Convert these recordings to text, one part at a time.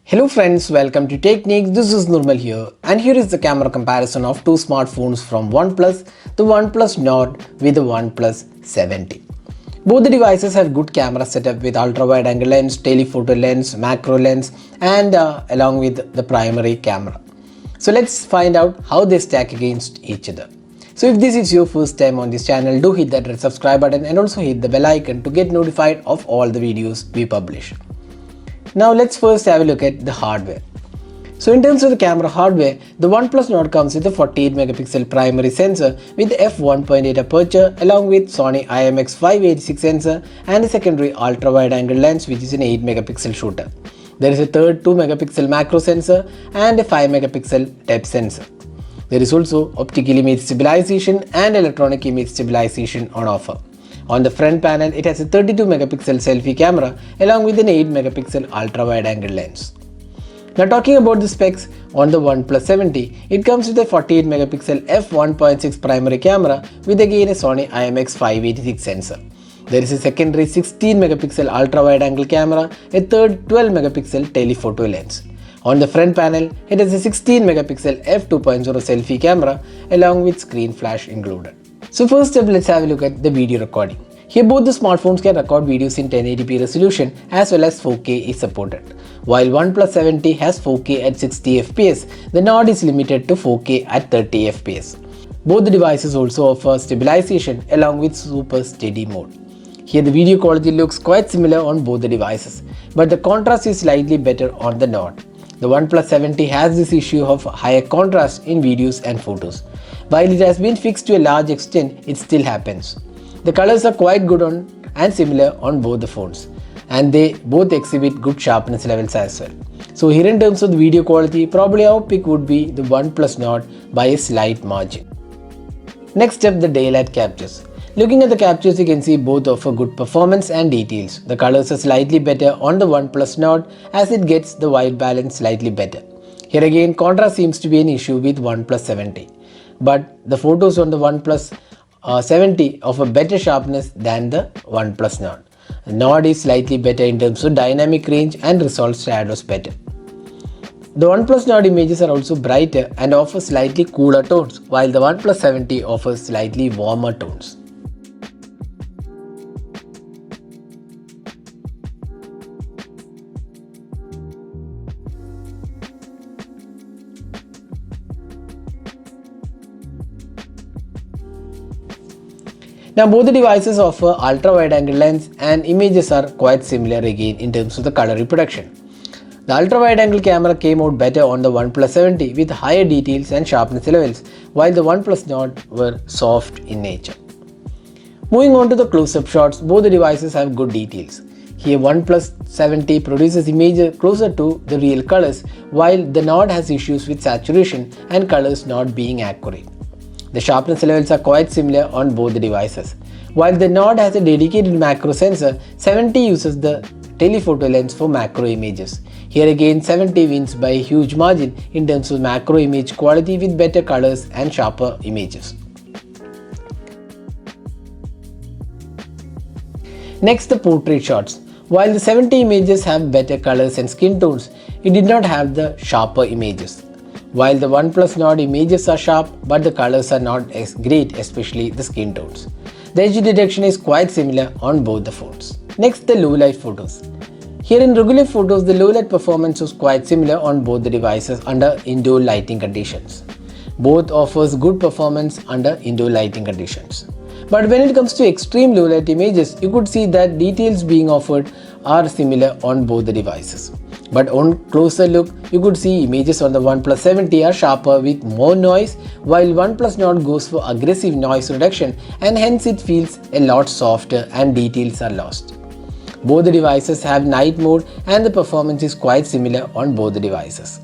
Hello friends, welcome to Techniques. This is Nurmal here, and here is the camera comparison of two smartphones from OnePlus, the OnePlus Nord with the OnePlus 70. Both the devices have good camera setup with ultra-wide angle lens, telephoto lens, macro lens, and along with the primary camera. So let's find out how they stack against each other. So if this is your first time on this channel, do hit that red subscribe button and also hit the bell icon to get notified of all the videos we publish. Now let's first have a look at the hardware. So in terms of the camera hardware, the OnePlus Nord comes with a 48 megapixel primary sensor with f1.8 aperture along with Sony IMX586 sensor and a secondary ultra wide angle lens which is an 8 megapixel shooter. There is a third 2 megapixel macro sensor and a 5 megapixel depth sensor. There is also optical image stabilization and electronic image stabilization on offer. On the front panel, it has a 32 megapixel selfie camera along with an 8 megapixel ultra wide angle lens. Now talking about the specs on the OnePlus 70, it comes with a 48 megapixel f1.6 primary camera with again a Sony IMX586 sensor. There is a secondary 16 megapixel ultra wide angle camera, a third 12 megapixel telephoto lens. On the front panel, it has a 16 megapixel f2.0 selfie camera along with screen flash included. So first up, let's have a look at the video recording. Here both the smartphones can record videos in 1080p resolution as well as 4K is supported. While OnePlus 70 has 4K at 60 fps, the Nord is limited to 4K at 30 fps. Both the devices also offer stabilization along with super steady mode. Here the video quality looks quite similar on both the devices, but the contrast is slightly better on the Nord. The OnePlus 70 has this issue of higher contrast in videos and photos. While it has been fixed to a large extent, it still happens. The colors are quite good and similar on both the phones, and they both exhibit good sharpness levels as well. So here in terms of the video quality, probably our pick would be the OnePlus Nord by a slight margin. Next up, the daylight captures. Looking at the captures, you can see both offer good performance and details. The colors are slightly better on the OnePlus Nord as it gets the white balance slightly better. Here again, contrast seems to be an issue with OnePlus 70. But the photos on the OnePlus 70 offer better sharpness than the OnePlus Nord. The Nord is slightly better in terms of dynamic range and resolves shadows better. The OnePlus Nord images are also brighter and offer slightly cooler tones, while the OnePlus 70 offers slightly warmer tones. Now both the devices offer ultra wide angle lens and images are quite similar again in terms of the color reproduction. The ultra wide angle camera came out better on the OnePlus 70 with higher details and sharpness levels, while the OnePlus Nord were soft in nature. Moving on to the close-up shots, both the devices have good details. Here OnePlus 70 produces images closer to the real colors, while the Nord has issues with saturation and colors not being accurate. The sharpness levels are quite similar on both the devices. While the Nord has a dedicated macro sensor, 70 uses the telephoto lens for macro images. Here again 70 wins by a huge margin in terms of macro image quality with better colors and sharper images. Next, the portrait shots. While the 70 images have better colors and skin tones, it did not have the sharper images. While the OnePlus Nord images are sharp, but the colors are not as great, especially the skin tones. The edge detection is quite similar on both the phones. Next, the low light photos. Here in regular photos, the low light performance was quite similar on both the devices under indoor lighting conditions. Both offers good performance under indoor lighting conditions. But when it comes to extreme low light images, you could see that details being offered are similar on both the devices. But on closer look, you could see images on the OnePlus 70 are sharper with more noise, while OnePlus Nord goes for aggressive noise reduction and hence it feels a lot softer and details are lost. Both the devices have night mode and the performance is quite similar on both the devices.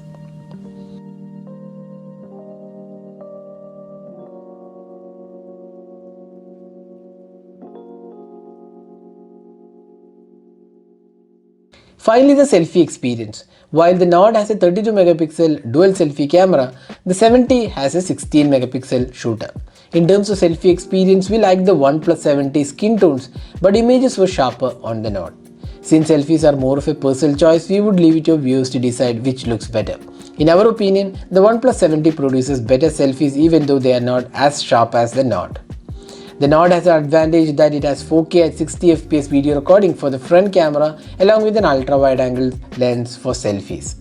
Finally, the selfie experience. While the Nord has a 32 megapixel dual selfie camera, the 70 has a 16 megapixel shooter. In terms of selfie experience, we like the OnePlus 70 skin tones, but images were sharper on the Nord. Since selfies are more of a personal choice, we would leave it to your viewers to decide which looks better. In our opinion, the OnePlus 70 produces better selfies even though they are not as sharp as the Nord. The Nord has the advantage that it has 4K at 60fps video recording for the front camera along with an ultra-wide-angle lens for selfies.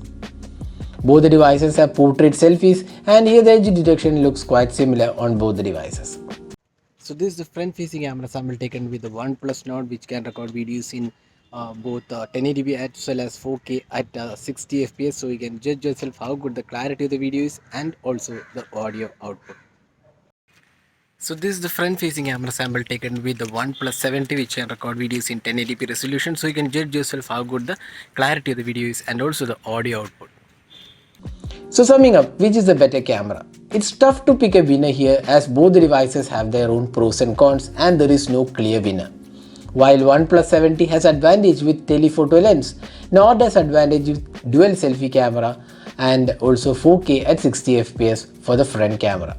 Both the devices have portrait selfies, and here the edge detection looks quite similar on both the devices. So this is the front-facing camera sample taken with the OnePlus Nord, which can record videos in both 1080p as well as 4K at 60 fps. So you can judge yourself how good the clarity of the video is and also the audio output. So this is the front-facing camera sample taken with the OnePlus 70, which can record videos in 1080p resolution. So you can judge yourself how good the clarity of the video is and also the audio output. So summing up, which is the better camera? It's tough to pick a winner here as both the devices have their own pros and cons and there is no clear winner. While OnePlus 70 has advantage with telephoto lens, Nord has advantage with dual selfie camera and also 4K at 60 fps for the front camera.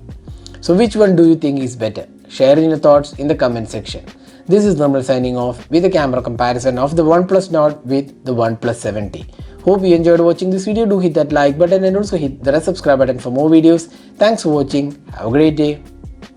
So which one do you think is better? Share your thoughts in the comment section. This is Normal signing off with a camera comparison of the OnePlus Nord with the OnePlus 70. Hope you enjoyed watching this video. Do hit that like button and also hit the subscribe button for more videos. Thanks for watching. Have a great day.